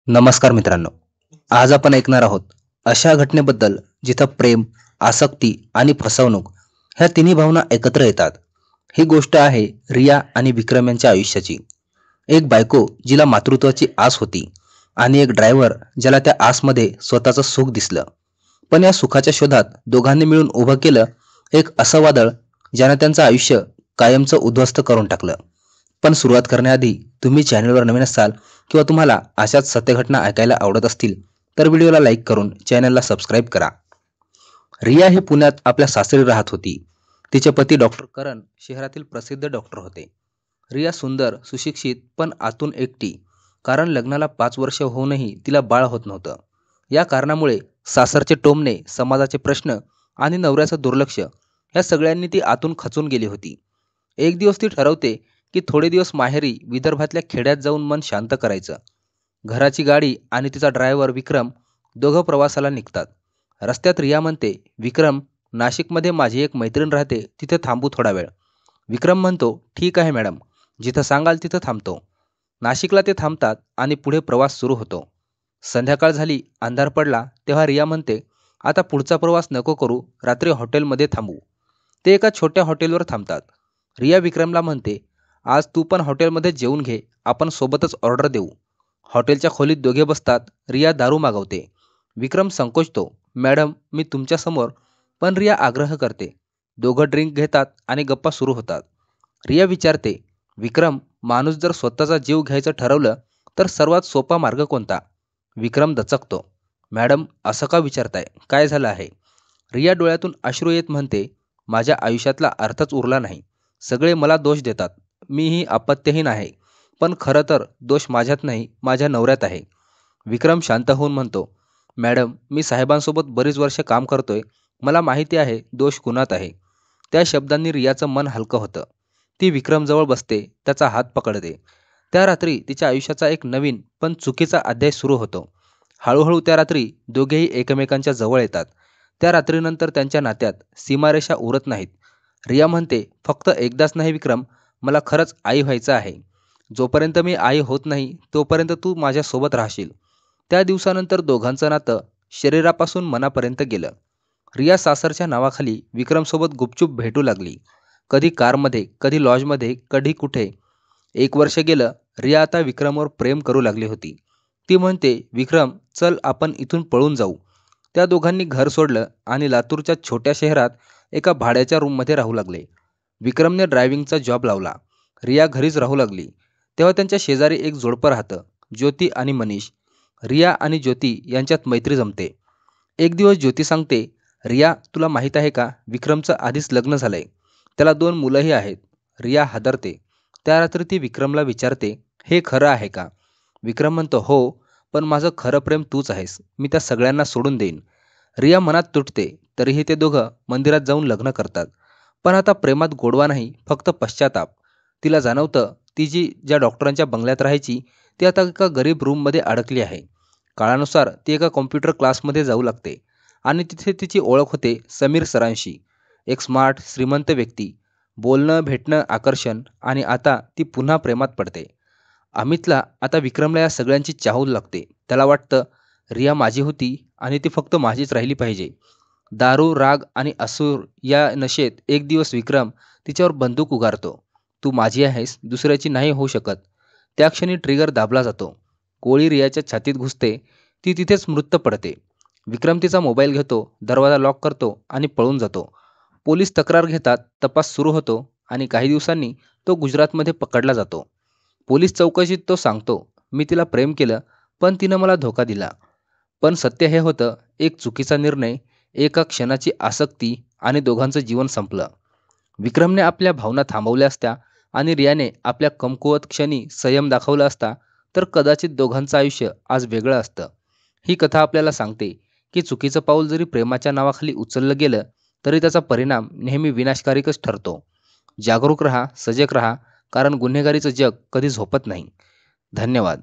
नमस्कार मित्रांनो. आज आपण ऐकणार आहोत अशा घटनेबद्दल जिथं प्रेम, आसक्ती आणि फसवणूक ह्या तिन्ही भावना एकत्र येतात. ही गोष्ट आहे रिया आणि विक्रम यांच्या आयुष्याची. एक बायको जिला मातृत्वाची आस होती आणि एक ड्रायव्हर ज्याला त्या आसमध्ये स्वतःचं सुख दिसलं. पण या सुखाच्या शोधात दोघांनी मिळून उभं केलं एक असं वादळ ज्यानं त्यांचं आयुष्य कायमचं उद्ध्वस्त करून टाकलं. पण सुरुवात करण्याआधी तुम्ही चॅनलवर नवीन असाल किंवा तुम्हाला अशाच सत्यघटना ऐकायला आवडत असतील तर व्हिडिओला लाईक करून चॅनलला सबस्क्राईब करा. रिया ही पुण्यात आपल्या सासरी राहत होती. तिचे पती डॉक्टर करण शहरातील प्रसिद्ध डॉक्टर होते. रिया सुंदर, सुशिक्षित पण आतून एकटी, कारण लग्नाला 5 वर्ष होऊनही तिला बाळ होत नव्हतं. या कारणामुळे सासरचे टोमणे, समाजाचे प्रश्न आणि नवऱ्याचं दुर्लक्ष या सगळ्यांनी ती आतून खचून गेली होती. एक दिवस ती ठरवते की थोडे दिवस माहेरी विदर्भातल्या खेड्यात जाऊन मन शांत करायचं. घराची गाडी आणि तिचा ड्रायव्हर विक्रम दोघं प्रवासाला निघतात. रस्त्यात रिया म्हणते, विक्रम, नाशिकमध्ये माझी एक मैत्रीण राहते, तिथे थांबू थोडा वेळ. विक्रम म्हणतो, ठीक आहे मॅडम, जिथं सांगाल तिथं थांबतो. नाशिकला ते थांबतात आणि पुढे प्रवास सुरू होतो. संध्याकाळ झाली, अंधार पडला तेव्हा रिया म्हणते, आता पुढचा प्रवास नको करू, रात्री हॉटेलमध्ये थांबू. ते एका छोट्या हॉटेलवर थांबतात. रिया विक्रमला म्हणते, आज तू पण हॉटेलमध्ये जेवून घे, आपण सोबतच ऑर्डर देऊ. हॉटेलच्या खोलीत दोघे बसतात. रिया दारू मागवते. विक्रम संकोचतो, मॅडम मी तुमच्यासमोर. पण रिया आग्रह करते. दोघं ड्रिंक घेतात आणि गप्पा सुरू होतात. रिया विचारते, विक्रम, माणूस जर स्वतःचा जीव घ्यायचं ठरवलं तर सर्वात सोपा मार्ग कोणता? विक्रम दचकतो, मॅडम असं का विचारताय, काय झालं आहे? रिया डोळ्यातून अश्रू येत म्हणते, माझ्या आयुष्यातला अर्थच उरला नाही. सगळे मला दोष देतात. मीही अपत्यहीन आहे. पण खरं तर दोष माझ्यात नाही, माझ्या नवऱ्यात आहे. विक्रम शांत होऊन म्हणतो, मॅडम मी साहेबांसोबत बरीच वर्ष काम करतोय. मला माहिती आहे दोष कुणात आहे. त्या शब्दांनी रियाचं मन हलकं होतं. ती विक्रमजवळ बसते, त्याचा हात पकडते. त्या रात्री तिच्या आयुष्याचा एक नवीन पण चुकीचा अध्याय सुरू होतो. हळूहळू त्या रात्री दोघेही एकमेकांच्या जवळ येतात. त्या रात्रीनंतर त्यांच्या नात्यात सीमारेषा उरत नाहीत. रिया म्हणते, फक्त एकदाच नाही विक्रम, मला खरंच आई व्हायचं आहे. जोपर्यंत मी आई होत नाही तोपर्यंत तू माझ्यासोबत राहशील. त्या दिवसानंतर दोघांचं नातं शरीरापासून मनापर्यंत गेलं. रिया सासरच्या नावाखाली विक्रमसोबत गुपचूप भेटू लागली. कधी कारमध्ये, कधी लॉजमध्ये, कधी कुठे. 1 वर्ष गेलं. रिया आता विक्रमवर प्रेम करू लागली होती. ती म्हणते, विक्रम चल आपण इथून पळून जाऊ. त्या दोघांनी घर सोडलं आणि लातूरच्या छोट्या शहरात एका भाड्याच्या रूममध्ये राहू लागले. विक्रमने ड्रायव्हिंगचा जॉब लावला. रिया घरीच राहू लागली. तेव्हा त्यांच्या शेजारी एक जोडपं राहतं, ज्योती आणि मनीष. रिया आणि ज्योती यांच्यात मैत्री जमते. एक दिवस ज्योती सांगते, रिया तुला माहीत आहे का, विक्रमचं आधीच लग्न झालंय. त्याला 2 मुलंही आहेत. रिया हादरते. त्या रात्री ती विक्रमला विचारते, हे खरं आहे का? विक्रम म्हणतो, हो, पण माझं खरं प्रेम तूच आहेस. मी त्या सगळ्यांना सोडून देईन. रिया मनात तुटते. तरीही ते दोघं मंदिरात जाऊन लग्न करतात. पण आता प्रेमात गोडवा नाही, फक्त पश्चाताप. तिला जाणवतं ती ज्या डॉक्टरांच्या बंगल्यात राहायची ती आता एका गरीब रूममध्ये अडकली आहे. काळानुसार ती एका कॉम्प्युटर क्लासमध्ये जाऊ लागते आणि तिथे तिची ओळख होते समीर सरांशी. एक स्मार्ट, श्रीमंत व्यक्ती. बोलणं, भेटणं, आकर्षण, आणि आता ती पुन्हा प्रेमात पडते. अमितला आता विक्रमला या सगळ्यांची चाहूल लागते. त्याला वाटतं रिया माझी होती आणि ती फक्त माझीच राहिली पाहिजे. दारू, राग आणि असूर या नशेत एक दिवस विक्रम तिच्यावर बंदूक उगारतो. तू माझी आहेस, दुसऱ्याची नाही होऊ शकत. त्या क्षणी ट्रिगर दाबला जातो. गोळी रियाच्या छातीत घुसते. ती तिथेच मृत पडते. विक्रम तिचा मोबाईल घेतो, दरवाजा लॉक करतो आणि पळून जातो. पोलीस तक्रार घेतात. तपास सुरू होतो आणि काही दिवसांनी तो गुजरातमध्ये पकडला जातो. पोलीस चौकशीत तो सांगतो, मी तिला प्रेम केलं, पण तिनं मला धोका दिला. पण सत्य हे होतं, एक चुकीचा निर्णय, एका क्षणाची आसक्ती आणि दोघांचं जीवन संपलं. विक्रमने आपल्या भावना थांबवल्या असत्या आणि रियाने आपल्या कमकुवत क्षणी संयम दाखवला असता तर कदाचित दोघांचं आयुष्य आज वेगळं असतं. ही कथा आपल्याला सांगते की चुकीचं पाऊल जरी प्रेमाच्या नावाखाली उचललं गेलं तरी त्याचा परिणाम नेहमी विनाशकारीच ठरतो. जागरूक रहा, सजग रहा, कारण गुन्हेगारीचं जग कधी झोपत नाही. धन्यवाद.